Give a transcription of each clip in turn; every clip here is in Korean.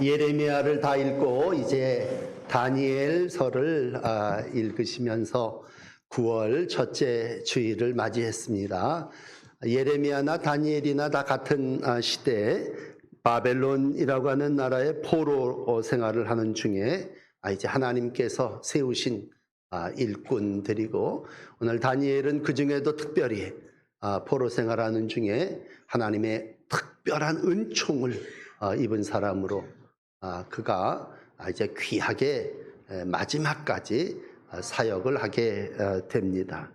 예레미야를 다 읽고 이제 다니엘서를 읽으시면서 9월 첫째 주일을 맞이했습니다. 예레미야나 다니엘이나 다 같은 시대에 바벨론이라고 하는 나라의 포로 생활을 하는 중에 이제 하나님께서 세우신 일꾼들이고, 오늘 다니엘은 그 중에도 특별히 포로 생활하는 중에 하나님의 특별한 은총을 입은 사람으로 그가 이제 귀하게 마지막까지 사역을 하게 됩니다.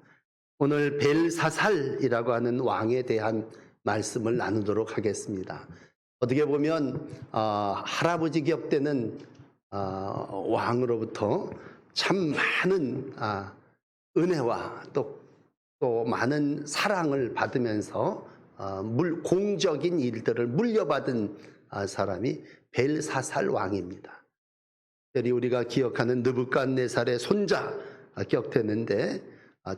오늘 벨사살이라고 하는 왕에 대한 말씀을 나누도록 하겠습니다. 어떻게 보면 할아버지 격되는 왕으로부터 참 많은 은혜와 또 많은 사랑을 받으면서 공적인 일들을 물려받은 사람이 벨사살 왕입니다. 특별히 우리가 기억하는 느부갓네살의 손자 격되는데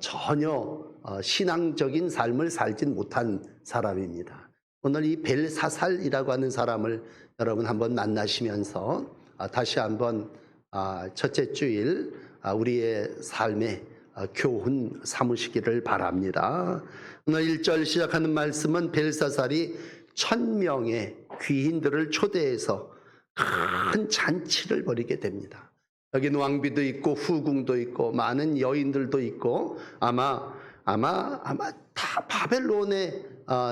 전혀 신앙적인 삶을 살진 못한 사람입니다. 오늘 이 벨사살이라고 하는 사람을 여러분 한번 만나시면서 다시 한번 첫째 주일 우리의 삶에 교훈 삼으시기를 바랍니다. 오늘 1절 시작하는 말씀은 벨사살이 1000명의 귀인들을 초대해서 큰 잔치를 벌이게 됩니다. 여기는 왕비도 있고 후궁도 있고 많은 여인들도 있고 아마 다 바벨론의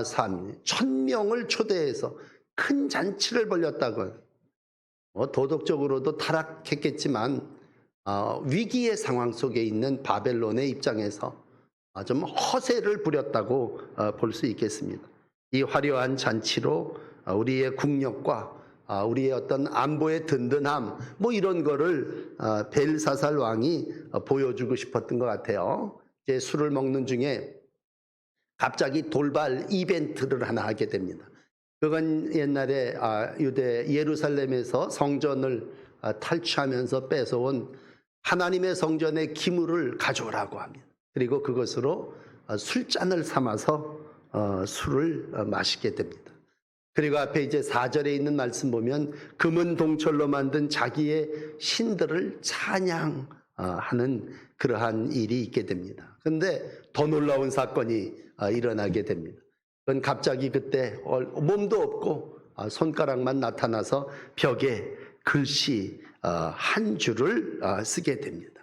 삶 1000명을 초대해서 큰 잔치를 벌였다고. 도덕적으로도 타락했겠지만 위기의 상황 속에 있는 바벨론의 입장에서 좀 허세를 부렸다고 볼 수 있겠습니다. 이 화려한 잔치로 우리의 국력과 우리의 어떤 안보의 든든함 이런 거를 벨사살 왕이 보여주고 싶었던 것 같아요. 이제 술을 먹는 중에 갑자기 돌발 이벤트를 하나 하게 됩니다. 그건 옛날에 유대 예루살렘에서 성전을 탈취하면서 뺏어온 하나님의 성전의 기물을 가져오라고 합니다. 그리고 그것으로 술잔을 삼아서 술을 마시게 됩니다. 그리고 앞에 이제 4절에 있는 말씀 보면 금은 동철로 만든 자기의 신들을 찬양하는 그러한 일이 있게 됩니다. 그런데 더 놀라운 사건이 일어나게 됩니다. 그건 갑자기 그때 몸도 없고 손가락만 나타나서 벽에 글씨 한 줄을 쓰게 됩니다.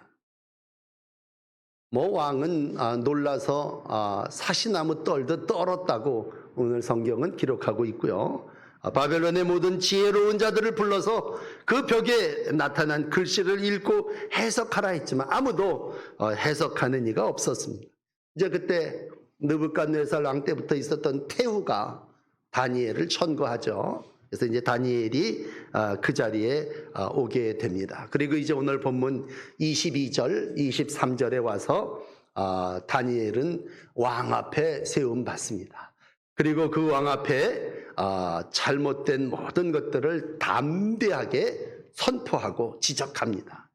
왕은 놀라서 사시나무 떨듯 떨었다고 오늘 성경은 기록하고 있고요. 바벨론의 모든 지혜로운 자들을 불러서 그 벽에 나타난 글씨를 읽고 해석하라 했지만 아무도 해석하는 이가 없었습니다. 이제 그때 느부갓네살 왕 때부터 있었던 태후가 다니엘을 천거하죠. 그래서 이제 다니엘이 그 자리에 오게 됩니다. 그리고 이제 오늘 본문 22절, 23절에 와서 다니엘은 왕 앞에 세움 받습니다. 그리고 그 왕 앞에 잘못된 모든 것들을 담대하게 선포하고 지적합니다.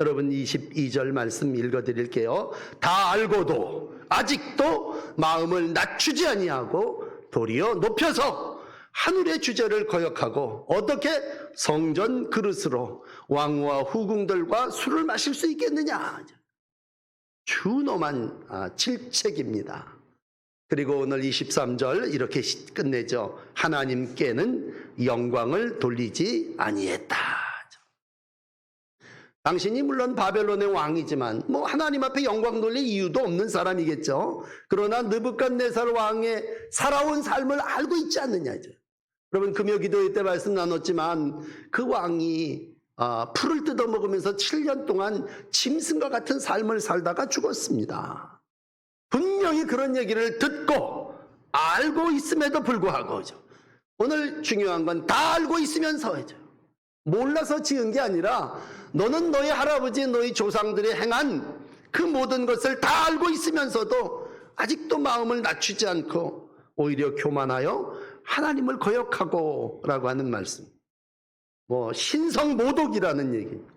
여러분 22절 말씀 읽어드릴게요. 다 알고도 아직도 마음을 낮추지 아니하고 도리어 높여서 하늘의 주제를 거역하고 어떻게 성전 그릇으로 왕과 후궁들과 술을 마실 수 있겠느냐. 준엄한 질책입니다. 그리고 오늘 23절 이렇게 끝내죠. 하나님께는 영광을 돌리지 아니했다. 당신이 물론 바벨론의 왕이지만 하나님 앞에 영광 돌릴 이유도 없는 사람이겠죠. 그러나 느부갓네살 왕의 살아온 삶을 알고 있지 않느냐죠. 여러분 금요 기도회 때 말씀 나눴지만 그 왕이 풀을 뜯어먹으면서 7년 동안 짐승과 같은 삶을 살다가 죽었습니다. 분명히 그런 얘기를 듣고 알고 있음에도 불구하고 오늘 중요한 건 다 알고 있으면서죠. 몰라서 지은 게 아니라 너는 너희 할아버지 너희 조상들이 행한 그 모든 것을 다 알고 있으면서도 아직도 마음을 낮추지 않고 오히려 교만하여 하나님을 거역하고 라고 하는 말씀. 신성모독이라는 얘기입니다.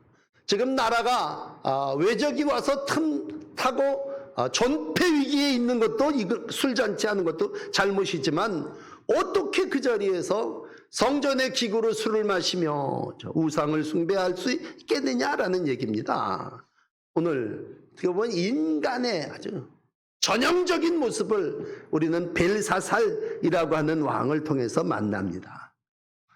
지금 나라가 외적이 와서 틈타고 전폐 위기에 있는 것도 술잔치 하는 것도 잘못이지만 어떻게 그 자리에서 성전의 기구로 술을 마시며 우상을 숭배할 수 있겠느냐라는 얘기입니다. 오늘 어떻게 보면 인간의 아주 전형적인 모습을 우리는 벨사살이라고 하는 왕을 통해서 만납니다.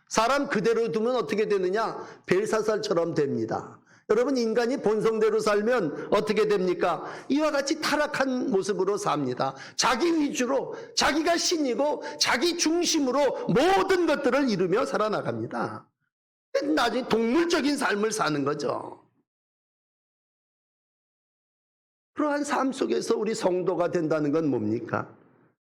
사람 그대로 두면 어떻게 되느냐? 벨사살처럼 됩니다. 여러분, 인간이 본성대로 살면 어떻게 됩니까? 이와 같이 타락한 모습으로 삽니다. 자기 위주로, 자기가 신이고 자기 중심으로 모든 것들을 이루며 살아나갑니다. 나중에 동물적인 삶을 사는 거죠. 그러한 삶 속에서 우리 성도가 된다는 건 뭡니까?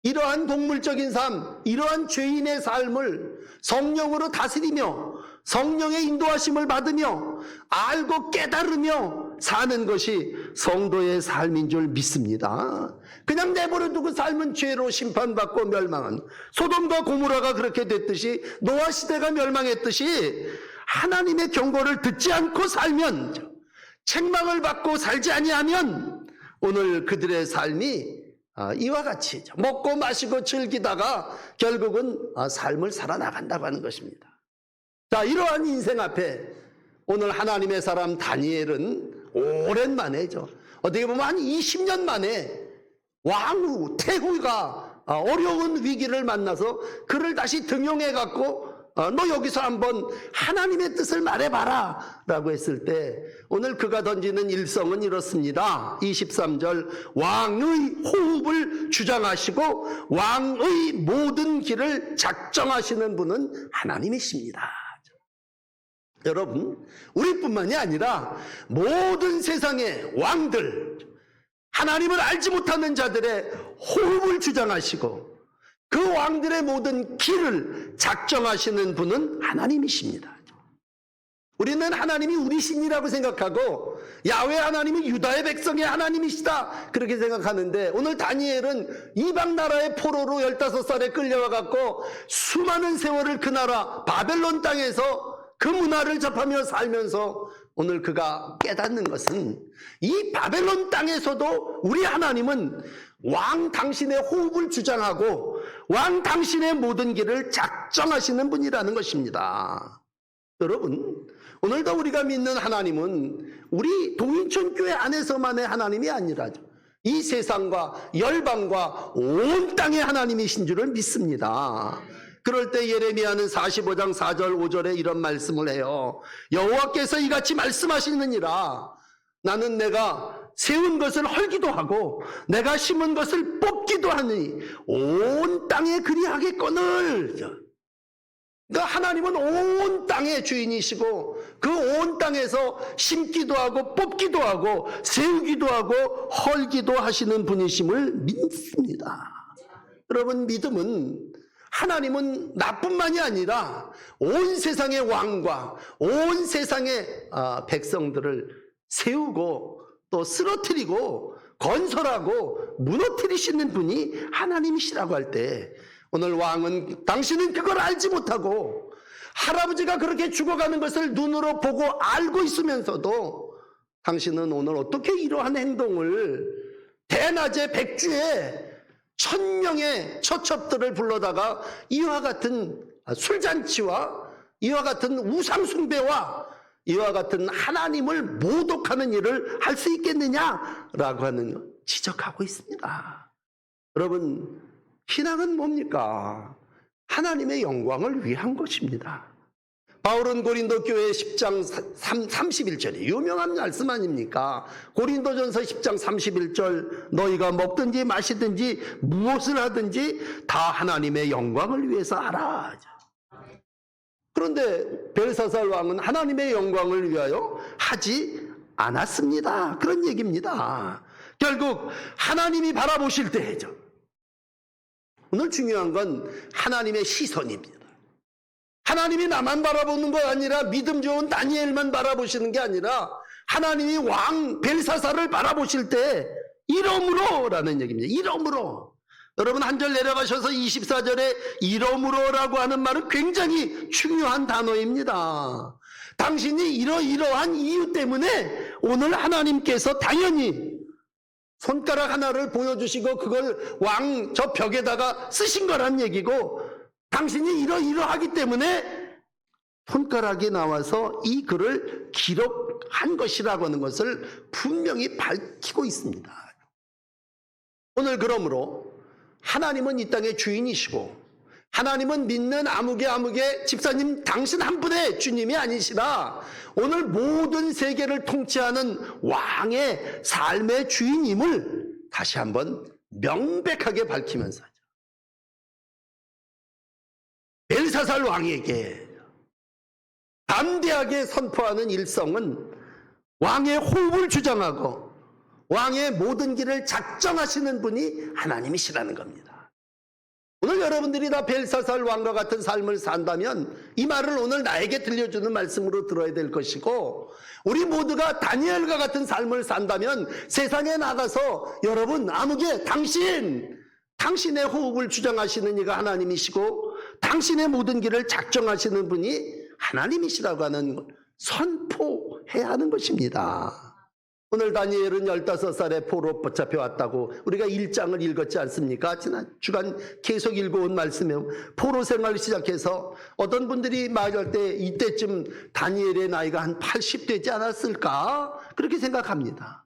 이러한 동물적인 삶, 이러한 죄인의 삶을 성령으로 다스리며 성령의 인도하심을 받으며 알고 깨달으며 사는 것이 성도의 삶인 줄 믿습니다. 그냥 내버려 두고 살면 죄로 심판받고 멸망한, 소돔과 고모라가 그렇게 됐듯이, 노아 시대가 멸망했듯이 하나님의 경고를 듣지 않고 살면, 책망을 받고 살지 아니하면 오늘 그들의 삶이 이와 같이 먹고 마시고 즐기다가 결국은 삶을 살아나간다고 하는 것입니다. 자, 이러한 인생 앞에 오늘 하나님의 사람 다니엘은 오랜만에죠. 어떻게 보면 한 20년 만에 왕후, 태후가 어려운 위기를 만나서 그를 다시 등용해 갖고 너 여기서 한번 하나님의 뜻을 말해봐라 라고 했을 때 오늘 그가 던지는 일성은 이렇습니다. 23절, 왕의 호흡을 주장하시고 왕의 모든 길을 작정하시는 분은 하나님이십니다. 여러분, 우리뿐만이 아니라 모든 세상의 왕들, 하나님을 알지 못하는 자들의 호흡을 주장하시고 그 왕들의 모든 길을 작정하시는 분은 하나님이십니다. 우리는 하나님이 우리 신이라고 생각하고 야훼 하나님이 유다의 백성의 하나님이시다 그렇게 생각하는데, 오늘 다니엘은 이방 나라의 포로로 15살에 끌려와 갖고 수많은 세월을 그 나라 바벨론 땅에서 그 문화를 접하며 살면서 오늘 그가 깨닫는 것은 이 바벨론 땅에서도 우리 하나님은 왕 당신의 호흡을 주장하고 왕 당신의 모든 길을 작정하시는 분이라는 것입니다. 여러분, 오늘도 우리가 믿는 하나님은 우리 동인천 교회 안에서만의 하나님이 아니라 이 세상과 열방과 온 땅의 하나님이신 줄을 믿습니다. 그럴 때 예레미야는 45장 4절 5절에 이런 말씀을 해요. 여호와께서 이같이 말씀하시느니라. 나는 내가 세운 것을 헐기도 하고 내가 심은 것을 뽑기도 하니 온 땅에 그리하겠거늘. 그러니까 하나님은 온 땅의 주인이시고 그 온 땅에서 심기도 하고 뽑기도 하고 세우기도 하고 헐기도 하시는 분이심을 믿습니다. 여러분, 믿음은 하나님은 나뿐만이 아니라 온 세상의 왕과 온 세상의 백성들을 세우고 또 쓰러뜨리고 건설하고 무너뜨리시는 분이 하나님이시라고 할 때, 오늘 왕은 당신은 그걸 알지 못하고 할아버지가 그렇게 죽어가는 것을 눈으로 보고 알고 있으면서도 당신은 오늘 어떻게 이러한 행동을 대낮에 백주에 1000명의 처첩들을 불러다가 이와 같은 술잔치와 이와 같은 우상숭배와 이와 같은 하나님을 모독하는 일을 할 수 있겠느냐라고 하는 지적하고 있습니다. 여러분, 신앙은 뭡니까? 하나님의 영광을 위한 것입니다. 바울은 고린도 교회 10장 31절에 유명한 말씀 아닙니까? 고린도전서 10장 31절, 너희가 먹든지 마시든지 무엇을 하든지 다 하나님의 영광을 위해서 하라. 그런데 벨사살 왕은 하나님의 영광을 위하여 하지 않았습니다. 그런 얘기입니다. 결국 하나님이 바라보실 때죠. 오늘 중요한 건 하나님의 시선입니다. 하나님이 나만 바라보는 거 아니라 믿음 좋은 다니엘만 바라보시는 게 아니라 하나님이 왕 벨사살을 바라보실 때 이러므로라는 얘기입니다. 이러므로. 여러분, 한 절 내려가셔서 24절에 이러므로라고 하는 말은 굉장히 중요한 단어입니다. 당신이 이러한 이유 때문에 오늘 하나님께서 당연히 손가락 하나를 보여주시고 그걸 왕 저 벽에다가 쓰신 거란 얘기고, 당신이 이러이러하기 때문에 손가락이 나와서 이 글을 기록한 것이라고 하는 것을 분명히 밝히고 있습니다. 오늘 그러므로 하나님은 이 땅의 주인이시고 하나님은 믿는 아무개 집사님 당신 한 분의 주님이 아니시라 오늘 모든 세계를 통치하는 왕의 삶의 주인임을 다시 한번 명백하게 밝히면서 하죠. 벨사살 왕에게 담대하게 선포하는 일성은 왕의 호흡을 주장하고 왕의 모든 길을 작정하시는 분이 하나님이시라는 겁니다. 오늘 여러분들이 다 벨사살 왕과 같은 삶을 산다면 이 말을 오늘 나에게 들려주는 말씀으로 들어야 될 것이고 우리 모두가 다니엘과 같은 삶을 산다면 세상에 나가서 여러분 아무개 당신의 호흡을 주장하시는 이가 하나님이시고 당신의 모든 길을 작정하시는 분이 하나님이시라고 하는 선포해야 하는 것입니다. 오늘 다니엘은 15살에 포로 잡혀왔다고 우리가 1장을 읽었지 않습니까? 지난 주간 계속 읽어온 말씀에 포로 생활을 시작해서 어떤 분들이 말할 때 이때쯤 다니엘의 나이가 한 80 되지 않았을까? 그렇게 생각합니다.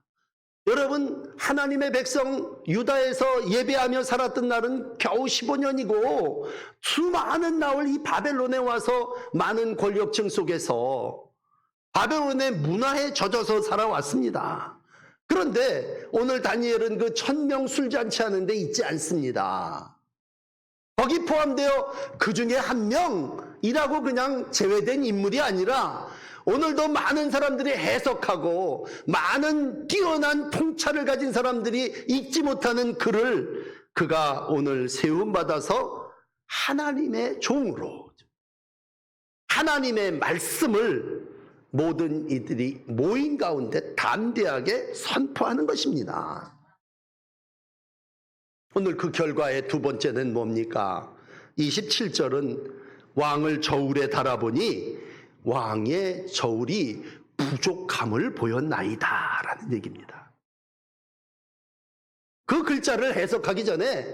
여러분 하나님의 백성 유다에서 예배하며 살았던 날은 겨우 15년이고 수많은 나올 이 바벨론에 와서 많은 권력층 속에서 바벨론의 문화에 젖어서 살아왔습니다. 그런데 오늘 다니엘은 그 1000명 술잔치 하는데 있지 않습니다. 거기 포함되어 그 중에 한 명이라고 그냥 제외된 인물이 아니라 오늘도 많은 사람들이 해석하고 많은 뛰어난 통찰을 가진 사람들이 읽지 못하는 글을 그가 오늘 세움받아서 하나님의 종으로 하나님의 말씀을 모든 이들이 모인 가운데 담대하게 선포하는 것입니다. 오늘 그 결과의 두 번째는 뭡니까? 27절은 왕을 저울에 달아보니 왕의 저울이 부족함을 보였나이다 라는 얘기입니다. 그 글자를 해석하기 전에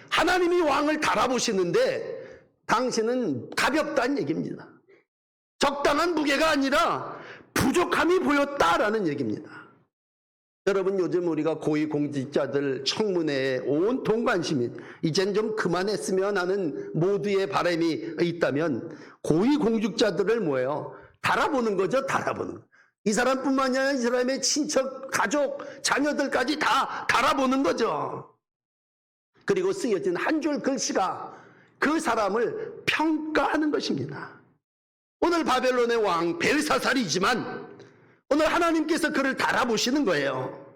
하나님이 왕을 달아보시는데 당신은 가볍다는 얘기입니다. 적당한 무게가 아니라 부족함이 보였다라는 얘기입니다. 여러분 요즘 우리가 고위공직자들 청문회에 온통 관심이 이젠 좀 그만했으면 하는 모두의 바람이 있다면 고위공직자들을 뭐예요? 달아보는 거죠. 달아보는 거. 이 사람뿐만이 아니라 이 사람의 친척, 가족, 자녀들까지 다 달아보는 거죠. 그리고 쓰여진 한 줄 글씨가 그 사람을 평가하는 것입니다. 오늘 바벨론의 왕 벨사살이지만 오늘 하나님께서 그를 달아보시는 거예요.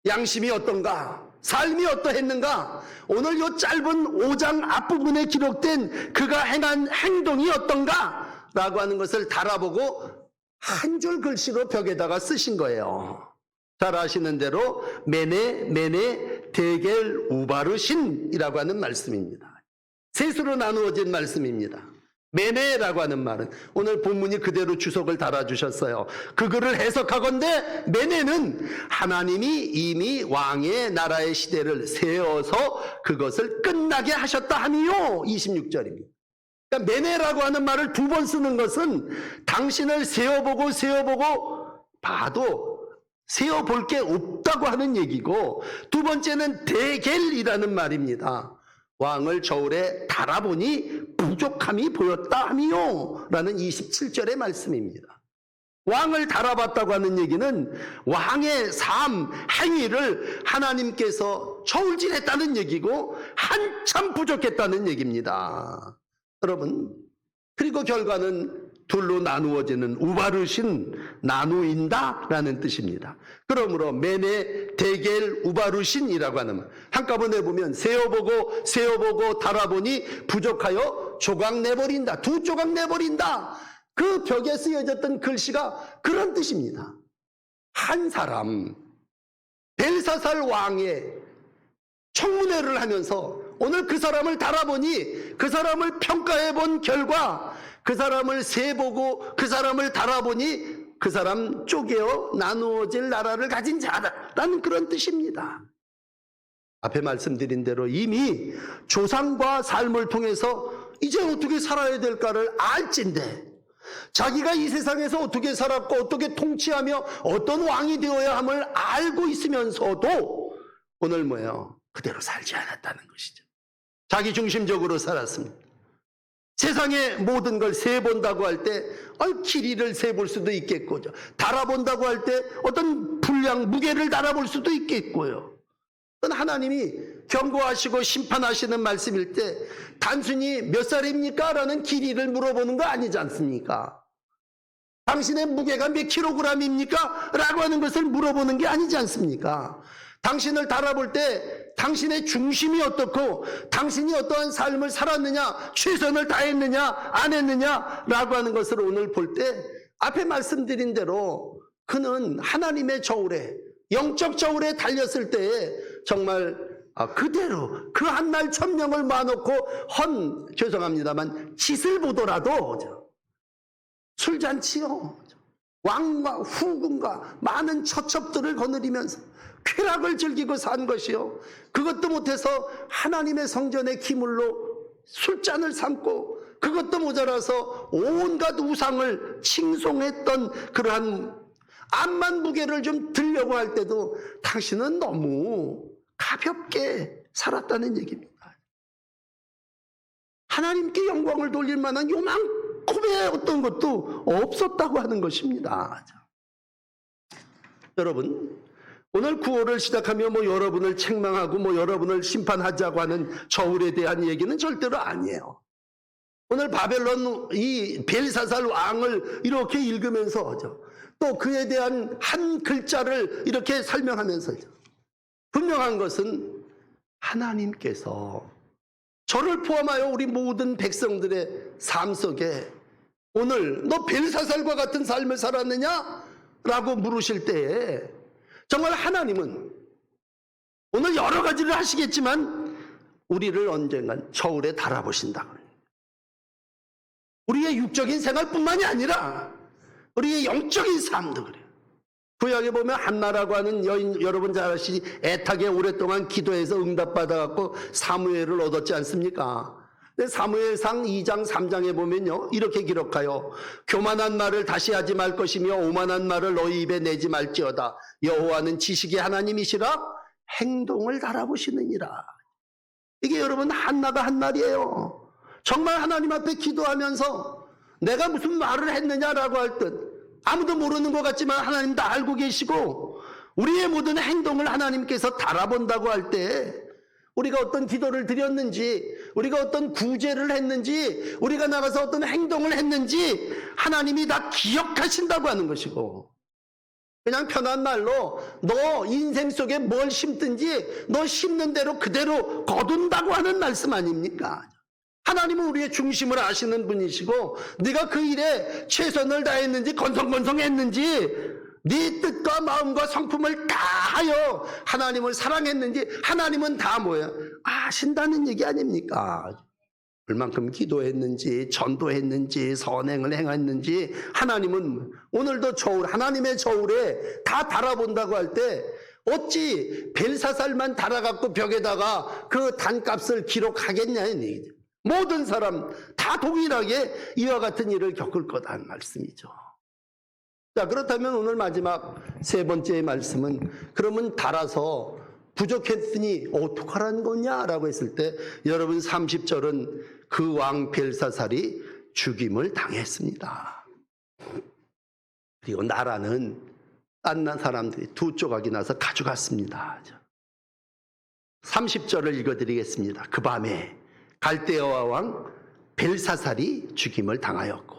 양심이 어떤가? 삶이 어떠했는가? 오늘 이 짧은 5장 앞부분에 기록된 그가 행한 행동이 어떤가? 라고 하는 것을 달아보고 한 줄 글씨로 벽에다가 쓰신 거예요. 잘 아시는 대로 메네 데겔 우바르신이라고 하는 말씀입니다. 셋으로 나누어진 말씀입니다. 메네라고 하는 말은 오늘 본문이 그대로 주석을 달아주셨어요. 그 글을 해석하건대 메네는 하나님이 이미 왕의 나라의 시대를 세워서 그것을 끝나게 하셨다 함이요. 26절입니다. 그러니까 메네라고 하는 말을 두 번 쓰는 것은 당신을 세어보고 봐도 세어볼 게 없다고 하는 얘기고 두 번째는 데겔이라는 말입니다. 왕을 저울에 달아보니 부족함이 보였다 함이요 라는 27절의 말씀입니다. 왕을 달아봤다고 하는 얘기는 왕의 삶, 행위를 하나님께서 저울질했다는 얘기고 한참 부족했다는 얘기입니다. 여러분, 그리고 결과는 둘로 나누어지는 우바르신, 나누인다 라는 뜻입니다. 그러므로 메네 데겔 우바르신이라고 하는 말, 한꺼번에 보면 세어보고 달아보니 부족하여 조각 내버린다, 두 조각 내버린다. 그 벽에 쓰여졌던 글씨가 그런 뜻입니다. 한 사람 벨사살 왕의 청문회를 하면서 오늘 그 사람을 달아보니 그 사람을 평가해 본 결과 그 사람을 세보고 그 사람을 달아보니 그 사람 쪼개어 나누어질 나라를 가진 자라는 그런 뜻입니다. 앞에 말씀드린 대로 이미 조상과 삶을 통해서 이제 어떻게 살아야 될까를 알진데 자기가 이 세상에서 어떻게 살았고 어떻게 통치하며 어떤 왕이 되어야 함을 알고 있으면서도 오늘 뭐예요? 그대로 살지 않았다는 것이죠. 자기 중심적으로 살았습니다. 세상의 모든 걸 세본다고 할 때 길이를 세볼 수도 있겠고, 달아본다고 할 때 어떤 분량, 무게를 달아볼 수도 있겠고요. 하나님이 경고하시고 심판하시는 말씀일 때 단순히 몇 살입니까? 라는 길이를 물어보는 거 아니지 않습니까? 당신의 무게가 몇 킬로그램입니까? 라고 하는 것을 물어보는 게 아니지 않습니까? 당신을 달아볼 때 당신의 중심이 어떻고 당신이 어떠한 삶을 살았느냐, 최선을 다했느냐 안 했느냐 라고 하는 것을 오늘 볼 때 앞에 말씀드린 대로 그는 하나님의 저울에, 영적 저울에 달렸을 때에 정말 그대로 그 한 날 1000명을 모아놓고 죄송합니다만 짓을 보더라도 술잔치요, 왕과 후궁과 많은 처첩들을 거느리면서 쾌락을 즐기고 산 것이요, 그것도 못해서 하나님의 성전의 기물로 술잔을 삼고 그것도 모자라서 온갖 우상을 칭송했던 그러한 암만 무게를 좀 들려고 할 때도 당신은 너무 가볍게 살았다는 얘기입니다. 하나님께 영광을 돌릴 만한 요만큼의 어떤 것도 없었다고 하는 것입니다. 여러분, 오늘 구호를 시작하며 여러분을 책망하고 여러분을 심판하자고 하는 저울에 대한 얘기는 절대로 아니에요. 오늘 바벨론 이 벨사살 왕을 이렇게 읽으면서 또 그에 대한 한 글자를 이렇게 설명하면서 분명한 것은 하나님께서 저를 포함하여 우리 모든 백성들의 삶 속에 오늘 너 벨사살과 같은 삶을 살았느냐? 라고 물으실 때에 정말 하나님은 오늘 여러 가지를 하시겠지만 우리를 언젠간 저울에 달아보신다. 우리의 육적인 생활뿐만이 아니라 우리의 영적인 삶도 그래요. 구약에 보면 한나라고 하는 여인, 여러분 잘 아시지, 애타게 오랫동안 기도해서 응답받아갖고 사무엘을 얻었지 않습니까? 근데 사무엘상 2장 3장에 보면요, 이렇게 기록하여 교만한 말을 다시 하지 말 것이며 오만한 말을 너희 입에 내지 말지어다. 여호와는 지식의 하나님이시라 행동을 달아보시느니라. 이게 여러분 한나가 한 말이에요. 정말 하나님 앞에 기도하면서 내가 무슨 말을 했느냐라고 할 듯, 아무도 모르는 것 같지만 하나님 다 알고 계시고 우리의 모든 행동을 하나님께서 달아본다고 할 때 우리가 어떤 기도를 드렸는지, 우리가 어떤 구제를 했는지, 우리가 나가서 어떤 행동을 했는지 하나님이 다 기억하신다고 하는 것이고, 그냥 편한 말로 너 인생 속에 뭘 심든지 너 심는 대로 그대로 거둔다고 하는 말씀 아닙니까? 하나님은 우리의 중심을 아시는 분이시고 네가 그 일에 최선을 다했는지 건성건성했는지 네 뜻과 마음과 성품을 다하여 하나님을 사랑했는지 하나님은 다 뭐예요? 아신다는 얘기 아닙니까? 얼만큼 기도했는지 전도했는지 선행을 행했는지 하나님은 오늘도 저울, 하나님의 저울에 다 달아본다고 할 때 어찌 벨사살만 달아갖고 벽에다가 그 단값을 기록하겠냐는 얘기죠. 모든 사람 다 동일하게 이와 같은 일을 겪을 거다는 말씀이죠. 자, 그렇다면 오늘 마지막 세 번째 말씀은 그러면 달아서 부족했으니 어떡하라는 거냐라고 했을 때 여러분 30절은 그 왕 벨사살이 죽임을 당했습니다. 그리고 나라는 딴 사람들이 두 조각이 나서 가져갔습니다. 30절을 읽어드리겠습니다. 그 밤에 갈대아 왕 벨사살이 죽임을 당하였고,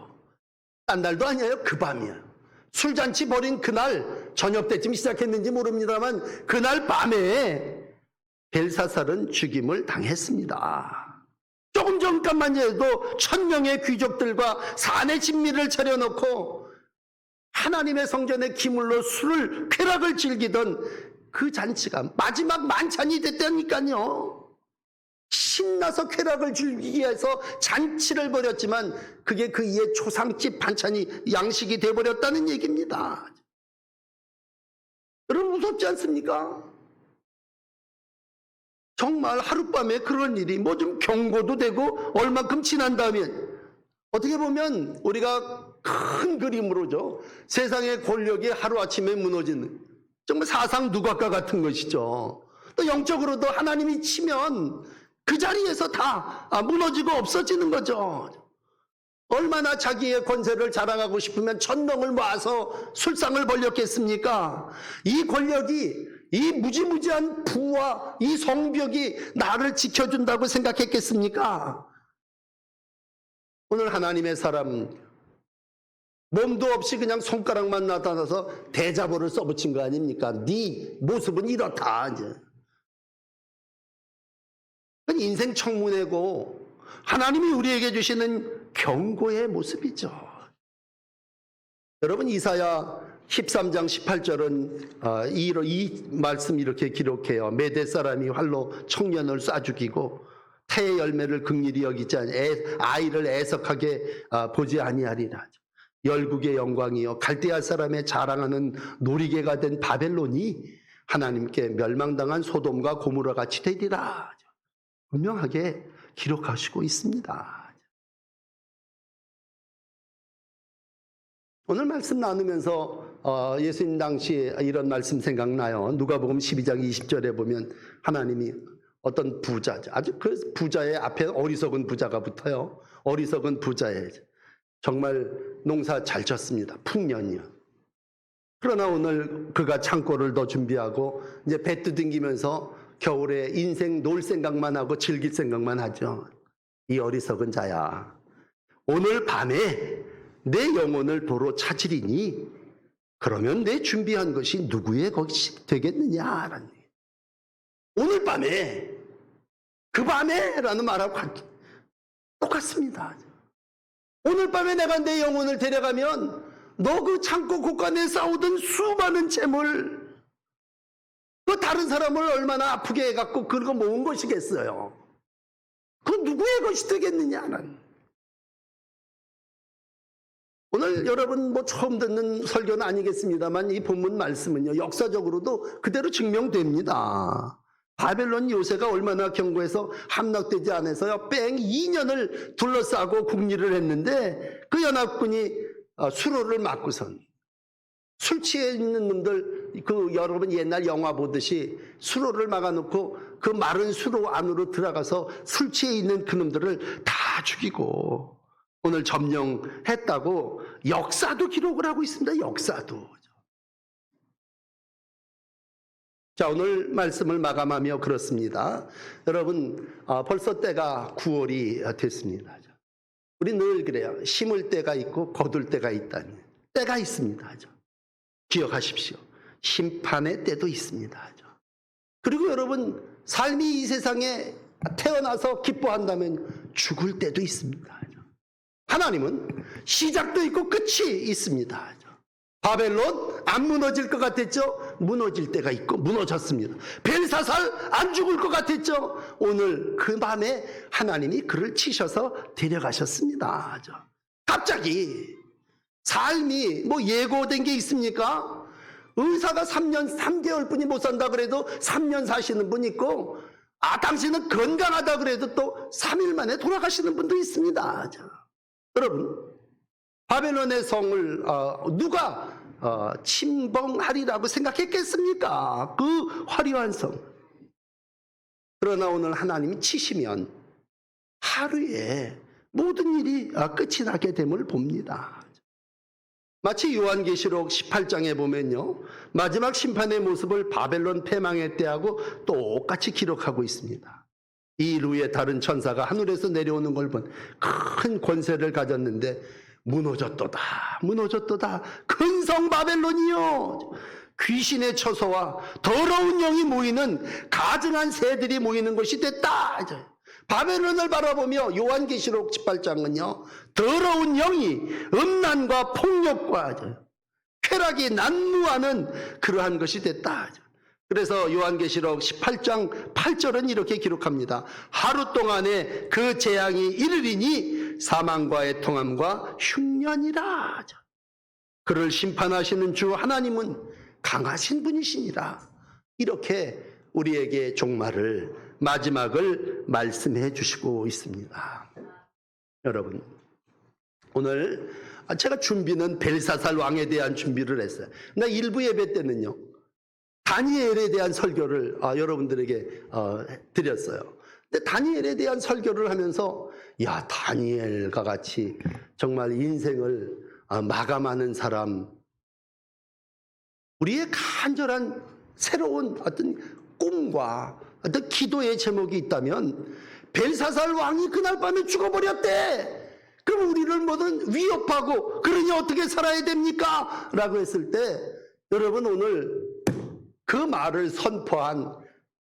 딴 날도 아니에요. 그 밤이에요. 술잔치 벌인 그날 저녁 때쯤 시작했는지 모릅니다만 그날 밤에 벨사살은 죽임을 당했습니다. 조금 전까만 해도 1000명의 귀족들과 산의 진미를 차려놓고 하나님의 성전의 기물로 술을 쾌락을 즐기던 그 잔치가 마지막 만찬이 됐다니까요. 신나서 쾌락을 즐기기 위해서 잔치를 벌였지만 그게 그 이에 초상집 반찬이 양식이 돼버렸다는 얘기입니다. 여러분 무섭지 않습니까? 정말 하룻밤에 그런 일이 뭐 좀 경고도 되고 얼만큼 지난 다음에 어떻게 보면 우리가 큰 그림으로죠. 세상의 권력이 하루아침에 무너지는 정말 사상 누각과 같은 것이죠. 또 영적으로도 하나님이 치면 그 자리에서 다 무너지고 없어지는 거죠. 얼마나 자기의 권세를 자랑하고 싶으면 1000명을 모아서 술상을 벌였겠습니까? 이 권력이, 이 무지무지한 부와 이 성벽이 나를 지켜준다고 생각했겠습니까? 오늘 하나님의 사람, 몸도 없이 그냥 손가락만 나타나서 대자보를 써붙인 거 아닙니까? 네 모습은 이렇다. 이제. 인생 청문회고 하나님이 우리에게 주시는 경고의 모습이죠. 여러분, 이사야 13장 18절은 이 말씀 이렇게 기록해요. 메대 사람이 활로 청년을 쏴 죽이고 태의 열매를 긍휼히 여기지 아이를 애석하게 보지 아니하리라. 열국의 영광이요 갈대아 사람의 자랑하는 놀이개가 된 바벨론이 하나님께 멸망당한 소돔과 고모라 같이 되리라. 분명하게 기록하시고 있습니다. 오늘 말씀 나누면서 예수님 당시 이런 말씀 생각나요. 누가복음 12장 20절에 보면 하나님이 어떤 부자죠. 아주 그 부자의 앞에 어리석은 부자가 붙어요. 어리석은 부자에 정말 농사 잘 졌습니다. 풍년이요. 그러나 오늘 그가 창고를 더 준비하고 이제 배 두둥기면서 겨울에 인생 놀 생각만 하고 즐길 생각만 하죠. 이 어리석은 자야. 오늘 밤에 내 영혼을 도로 찾으리니 그러면 내 준비한 것이 누구의 것이 되겠느냐라는 얘기예요. 오늘 밤에, 그 밤에 라는 말하고 똑같습니다. 오늘 밤에 내가 내 영혼을 데려가면 너 그 창고 곳간에 쌓아오던 수많은 재물, 그 다른 사람을 얼마나 아프게 해갖고 그거 모은 것이겠어요. 그 누구의 것이 되겠느냐는. 오늘 여러분 뭐 처음 듣는 설교는 아니겠습니다만 이 본문 말씀은요 역사적으로도 그대로 증명됩니다. 바벨론 요새가 얼마나 견고해서 함락되지 않아서요 뺑 2년을 둘러싸고 국리를 했는데 그 연합군이 수로를 막고선 술 취해 있는 놈들, 그 여러분 옛날 영화 보듯이 수로를 막아놓고 그 마른 수로 안으로 들어가서 술 취해 있는 그놈들을 다 죽이고 오늘 점령했다고 역사도 기록을 하고 있습니다. 역사도. 자, 오늘 말씀을 마감하며 그렇습니다. 여러분, 벌써 때가 9월이 됐습니다. 우리 늘 그래요. 심을 때가 있고 거둘 때가 있다니. 때가 있습니다. 기억하십시오. 심판의 때도 있습니다. 그리고 여러분, 삶이 이 세상에 태어나서 기뻐한다면 죽을 때도 있습니다. 하나님은 시작도 있고 끝이 있습니다. 바벨론 안 무너질 것 같았죠? 무너질 때가 있고 무너졌습니다. 벨사살 안 죽을 것 같았죠? 오늘 그 밤에 하나님이 그를 치셔서 데려가셨습니다. 갑자기 삶이 뭐 예고된 게 있습니까? 의사가 3개월 뿐이 못 산다 그래도 3년 사시는 분 있고 당신은 건강하다 그래도 또 3일 만에 돌아가시는 분도 있습니다. 여러분, 바벨론의 성을 누가 침범하리라고 생각했겠습니까? 그 화려한 성. 그러나 오늘 하나님이 치시면 하루에 모든 일이 끝이 나게 됨을 봅니다. 마치 요한계시록 18장에 보면요 마지막 심판의 모습을 바벨론 패망의 때하고 똑같이 기록하고 있습니다. 이 루의 다른 천사가 하늘에서 내려오는 걸 본 큰 권세를 가졌는데 무너졌도다 무너졌도다 큰 성 바벨론이요 귀신의 처소와 더러운 영이 모이는 가증한 새들이 모이는 곳이 됐다. 바벨론을 바라보며 요한계시록 18장은요 더러운 영이 음란과 폭력과 쾌락이 난무하는 그러한 것이 됐다. 그래서 요한계시록 18장 8절은 이렇게 기록합니다. 하루 동안에 그 재앙이 이르리니 사망과의 통함과 흉년이라. 그를 심판하시는 주 하나님은 강하신 분이시니라. 이렇게 우리에게 종말을 마지막을 말씀해 주시고 있습니다. 여러분, 오늘 제가 준비는 벨사살 왕에 대한 준비를 했어요. 나 일부 예배 때는요, 다니엘에 대한 설교를 여러분들에게 드렸어요. 근데 다니엘에 대한 설교를 하면서 야, 다니엘과 같이 정말 인생을 마감하는 사람, 우리의 간절한 새로운 어떤 꿈과 어떤 기도의 제목이 있다면 벨사살 왕이 그날 밤에 죽어버렸대. 그럼 우리를 뭐든 위협하고 그러니 어떻게 살아야 됩니까? 라고 했을 때 여러분, 오늘 그 말을 선포한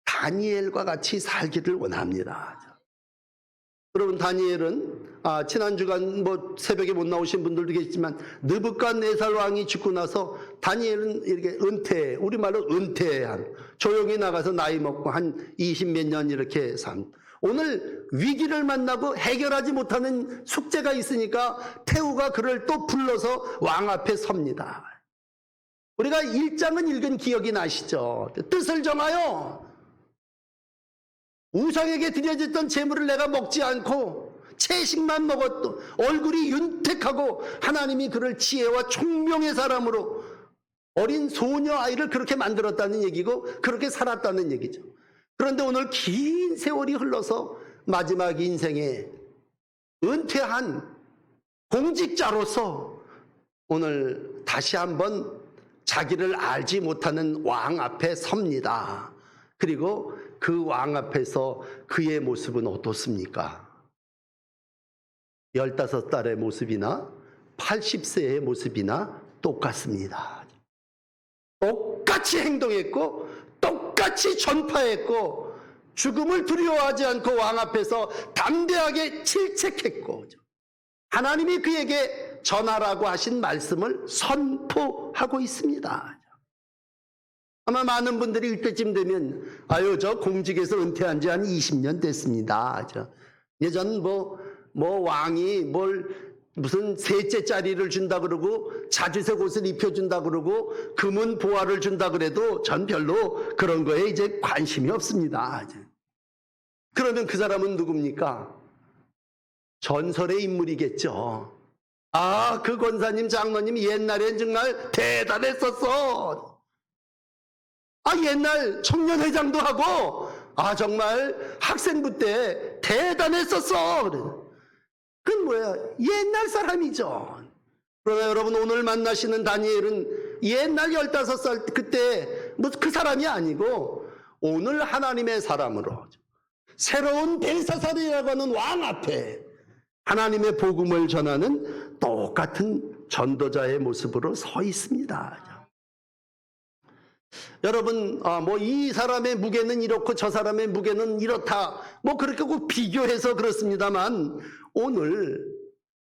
다니엘과 같이 살기를 원합니다. 여러분, 다니엘은 지난 주간 새벽에 못 나오신 분들도 계시지만 느부갓네살 왕이 죽고 나서 다니엘은 이렇게 우리말로 은퇴한, 조용히 나가서 나이 먹고 한 20몇 년 이렇게 오늘 위기를 만나고 해결하지 못하는 숙제가 있으니까 태후가 그를 또 불러서 왕 앞에 섭니다. 우리가 1장은 읽은 기억이 나시죠? 뜻을 정하여 우상에게 드려졌던 재물을 내가 먹지 않고 채식만 먹었던, 얼굴이 윤택하고 하나님이 그를 지혜와 총명의 사람으로 어린 소녀 아이를 그렇게 만들었다는 얘기고 그렇게 살았다는 얘기죠. 그런데 오늘 긴 세월이 흘러서 마지막 인생에 은퇴한 공직자로서 오늘 다시 한번 자기를 알지 못하는 왕 앞에 섭니다. 그리고 그 왕 앞에서 그의 모습은 어떻습니까? 15살의 모습이나 80세의 모습이나 똑같습니다. 똑같이 행동했고 똑같이 전파했고 죽음을 두려워하지 않고 왕 앞에서 담대하게 질책했고 하나님이 그에게 전하라고 하신 말씀을 선포하고 있습니다. 아마 많은 분들이 이때쯤 되면 저 공직에서 은퇴한 지 한 20년 됐습니다. 예전 왕이 무슨 셋째 자리를 준다 그러고 자주색 옷을 입혀준다 그러고 금은 보화를 준다 그래도 전 별로 그런 거에 이제 관심이 없습니다. 그러면 그 사람은 누굽니까? 전설의 인물이겠죠. 그 권사님, 장로님이 옛날엔 정말 대단했었어. 옛날 청년회장도 하고 정말 학생부 때 대단했었어. 그건 뭐야? 옛날 사람이죠. 그러나 여러분, 오늘 만나시는 다니엘은 옛날 15살 그때 그 사람이 아니고 오늘 하나님의 사람으로 새로운 벨사살이라고 하는 왕 앞에 하나님의 복음을 전하는 똑같은 전도자의 모습으로 서 있습니다. 여러분, 이 사람의 무게는 이렇고 저 사람의 무게는 이렇다, 그렇게 꼭 비교해서 그렇습니다만 오늘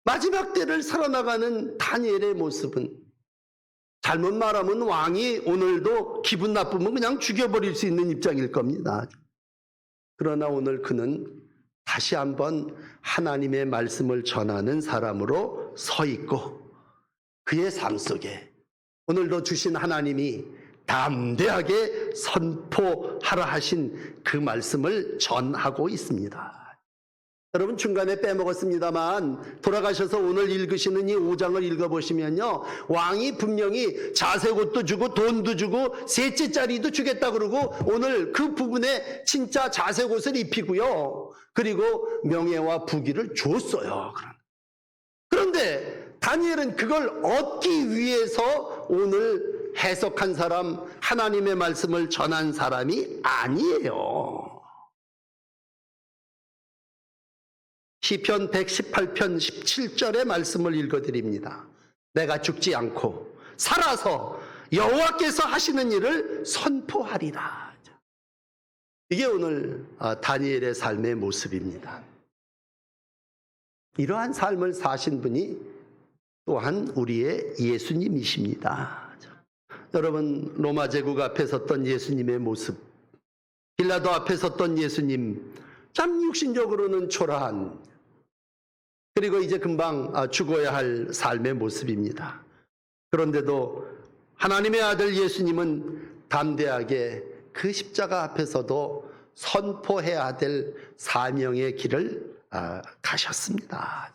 마지막 때를 살아나가는 다니엘의 모습은, 잘못 말하면 왕이 오늘도 기분 나쁘면 그냥 죽여버릴 수 있는 입장일 겁니다. 그러나 오늘 그는 다시 한번 하나님의 말씀을 전하는 사람으로 서 있고 그의 삶 속에 오늘도 주신 하나님이 담대하게 선포하라 하신 그 말씀을 전하고 있습니다. 여러분, 중간에 빼먹었습니다만 돌아가셔서 오늘 읽으시는 이 5장을 읽어보시면요, 왕이 분명히 자색 옷도 주고 돈도 주고 셋째 자리도 주겠다 그러고 오늘 그 부분에 진짜 자색 옷을 입히고요, 그리고 명예와 부귀를 줬어요. 그런데 다니엘은 그걸 얻기 위해서 오늘 해석한 사람, 하나님의 말씀을 전한 사람이 아니에요. 시편 118편 17절의 말씀을 읽어드립니다. 내가 죽지 않고 살아서 여호와께서 하시는 일을 선포하리라. 이게 오늘 다니엘의 삶의 모습입니다. 이러한 삶을 사신 분이 또한 우리의 예수님이십니다. 여러분, 로마 제국 앞에 섰던 예수님의 모습, 빌라도 앞에 섰던 예수님, 참 육신적으로는 초라한, 그리고 이제 금방 죽어야 할 삶의 모습입니다. 그런데도 하나님의 아들 예수님은 담대하게 그 십자가 앞에서도 선포해야 될 사명의 길을 가셨습니다.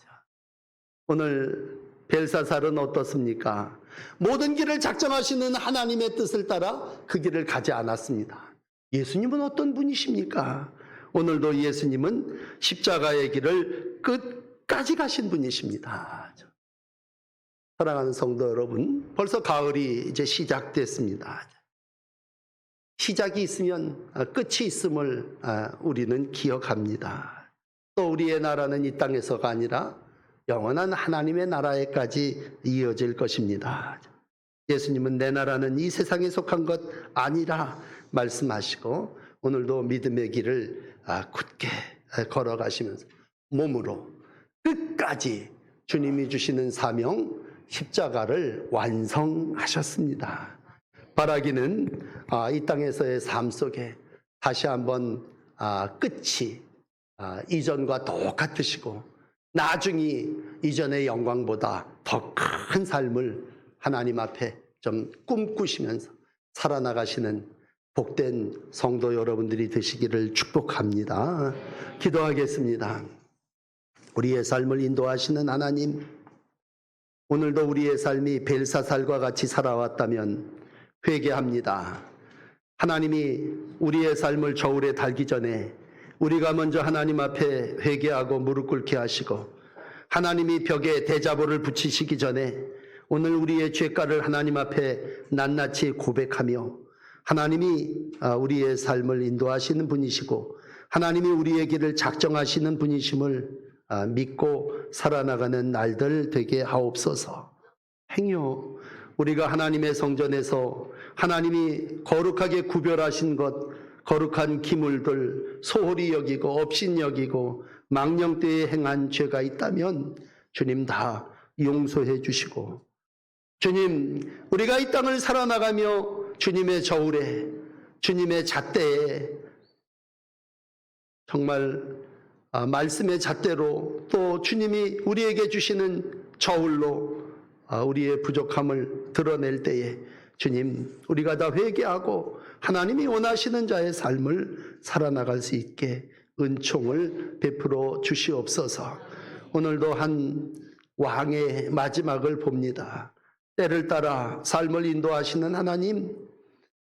오늘 벨사살은 어떻습니까? 모든 길을 작정하시는 하나님의 뜻을 따라 그 길을 가지 않았습니다. 예수님은 어떤 분이십니까? 오늘도 예수님은 십자가의 길을 끝까지 가신 분이십니다. 사랑하는 성도 여러분, 벌써 가을이 이제 시작됐습니다. 시작이 있으면 끝이 있음을 우리는 기억합니다. 또 우리의 나라는 이 땅에서가 아니라 영원한 하나님의 나라에까지 이어질 것입니다. 예수님은 내 나라는 이 세상에 속한 것 아니라 말씀하시고 오늘도 믿음의 길을 굳게 걸어가시면서 몸으로 끝까지 주님이 주시는 사명 십자가를 완성하셨습니다. 바라기는 이 땅에서의 삶 속에 다시 한번 끝이 이전과 똑같으시고 나중이 이전의 영광보다 더 큰 삶을 하나님 앞에 좀 꿈꾸시면서 살아나가시는 복된 성도 여러분들이 되시기를 축복합니다. 기도하겠습니다. 우리의 삶을 인도하시는 하나님, 오늘도 우리의 삶이 벨사살과 같이 살아왔다면 회개합니다. 하나님이 우리의 삶을 저울에 달기 전에 우리가 먼저 하나님 앞에 회개하고 무릎 꿇게 하시고 하나님이 벽에 대자보를 붙이시기 전에 오늘 우리의 죄가를 하나님 앞에 낱낱이 고백하며 하나님이 우리의 삶을 인도하시는 분이시고 하나님이 우리의 길을 작정하시는 분이심을 믿고 살아나가는 날들 되게 하옵소서. 행여 우리가 하나님의 성전에서 하나님이 거룩하게 구별하신 것, 거룩한 기물들 소홀히 여기고 업신 여기고 망령되이 행한 죄가 있다면 주님 다 용서해 주시고, 주님 우리가 이 땅을 살아나가며 주님의 저울에 주님의 잣대에 정말 말씀의 잣대로 또 주님이 우리에게 주시는 저울로 우리의 부족함을 드러낼 때에 주님 우리가 다 회개하고 하나님이 원하시는 자의 삶을 살아나갈 수 있게 은총을 베풀어 주시옵소서. 오늘도 한 왕의 마지막을 봅니다. 때를 따라 삶을 인도하시는 하나님,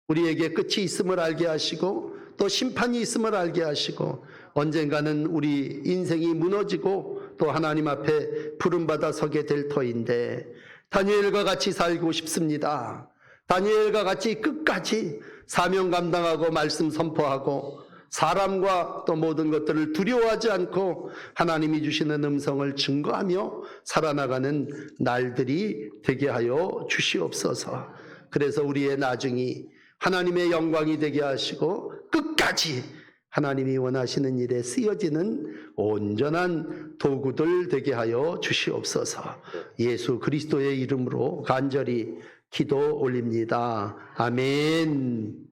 우리에게 끝이 있음을 알게 하시고 또 심판이 있음을 알게 하시고 언젠가는 우리 인생이 무너지고 또 하나님 앞에 부름받아 서게 될 터인데 다니엘과 같이 살고 싶습니다. 다니엘과 같이 끝까지 사명 감당하고 말씀 선포하고 사람과 또 모든 것들을 두려워하지 않고 하나님이 주시는 음성을 증거하며 살아나가는 날들이 되게 하여 주시옵소서. 그래서 우리의 나중이 하나님의 영광이 되게 하시고 끝까지 하나님이 원하시는 일에 쓰여지는 온전한 도구들 되게 하여 주시옵소서. 예수 그리스도의 이름으로 간절히 기도 올립니다. 아멘.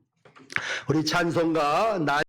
우리 찬송가